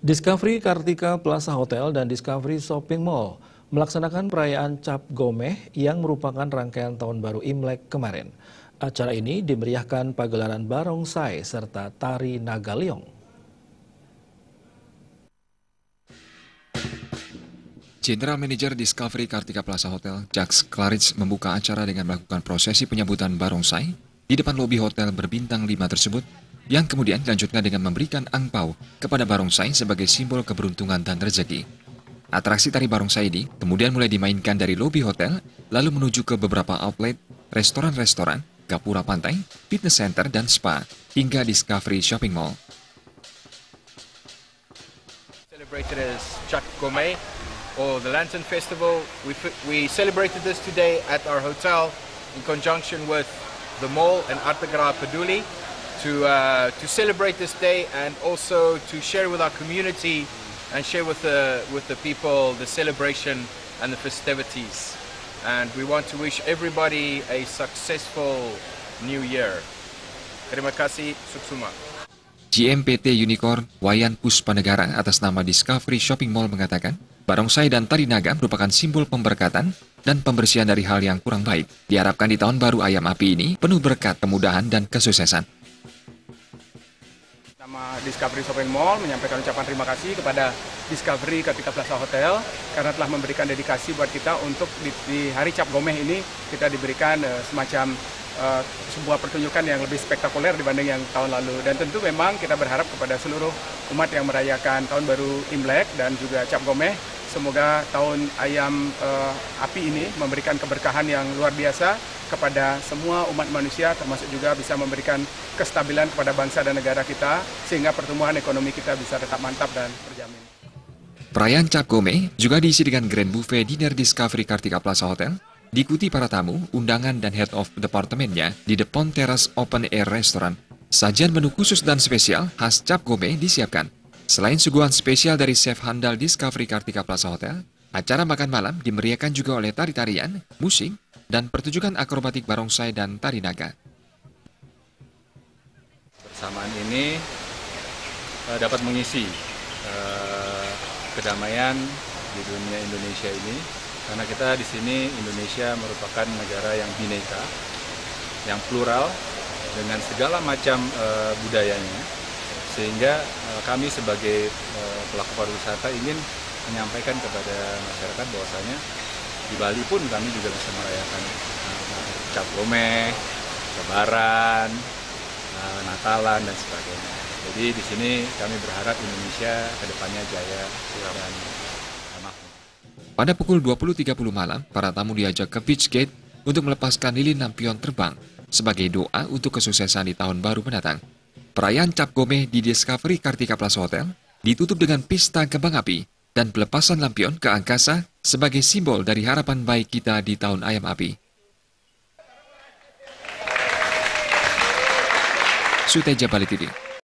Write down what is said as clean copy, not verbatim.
Discovery Kartika Plaza Hotel dan Discovery Shopping Mall melaksanakan perayaan Cap Gomeh yang merupakan rangkaian Tahun Baru Imlek kemarin. Acara ini dimeriahkan pagelaran barongsai serta tari Nagaliong. General Manager Discovery Kartika Plaza Hotel, Jacques Claridge, membuka acara dengan melakukan prosesi penyambutan barongsai di depan lobi hotel berbintang 5 tersebut, yang kemudian dilanjutkan dengan memberikan angpau kepada barongsai sebagai simbol keberuntungan dan rezeki. Atraksi tari barongsai ini kemudian mulai dimainkan dari lobi hotel, lalu menuju ke beberapa outlet, restoran-restoran, gapura pantai, fitness center, dan spa, hingga Discovery Shopping Mall. Celebrated as Cap Gomeh or the Lantern Festival. We celebrated this today at our hotel in conjunction with the mall and Artagra Peduli to celebrate this day and also to share with our community and share with the people the celebration and the festivities. And we want to wish everybody a successful new year. Terima kasih, Suksuma. GMPT Unicorn Wayan Puspanegara atas nama Discovery Shopping Mall mengatakan, barongsai dan tari naga merupakan simbol pemberkatan dan pembersihan dari hal yang kurang baik. Diharapkan di tahun baru ayam api ini penuh berkat, kemudahan, dan kesuksesan. Nama Discovery Shopping Mall menyampaikan ucapan terima kasih kepada Discovery Kartika Plaza Hotel karena telah memberikan dedikasi buat kita untuk di hari Cap Gomeh ini kita diberikan semacam sebuah pertunjukan yang lebih spektakuler dibanding yang tahun lalu. Dan tentu memang kita berharap kepada seluruh umat yang merayakan Tahun Baru Imlek dan juga Cap Gomeh, semoga tahun ayam api ini memberikan keberkahan yang luar biasa kepada semua umat manusia, termasuk juga bisa memberikan kestabilan kepada bangsa dan negara kita, sehingga pertumbuhan ekonomi kita bisa tetap mantap dan terjamin. Perayaan Cap Gomeh juga diisi dengan Grand Buffet Dinner Discovery Kartika Plaza Hotel, diikuti para tamu, undangan, dan head of departemennya di The Pond Terrace Open Air Restaurant. Sajian menu khusus dan spesial khas Cap Gomeh disiapkan. Selain suguhan spesial dari chef handal Discovery Kartika Plaza Hotel, acara makan malam dimeriahkan juga oleh tari-tarian, musik, dan pertunjukan akrobatik barongsai dan tari naga. Bersamaan ini dapat mengisi kedamaian di dunia Indonesia ini, karena kita di sini Indonesia merupakan negara yang bineka, yang plural dengan segala macam budayanya, sehingga kami sebagai pelaku pariwisata ingin menyampaikan kepada masyarakat bahwasanya di Bali pun kami juga bisa merayakan Cap Gomeh, Lebaran, Natalan, dan sebagainya. Jadi di sini kami berharap Indonesia kedepannya jaya dan makmur. Pada pukul 20.30 malam, para tamu diajak ke Beach Gate untuk melepaskan lilin lampion terbang sebagai doa untuk kesuksesan di tahun baru mendatang. Perayaan Cap Gomeh di Discovery Kartika Plaza Hotel ditutup dengan pesta kembang api dan pelepasan lampion ke angkasa sebagai simbol dari harapan baik kita di tahun ayam api. Suteja Bali TV.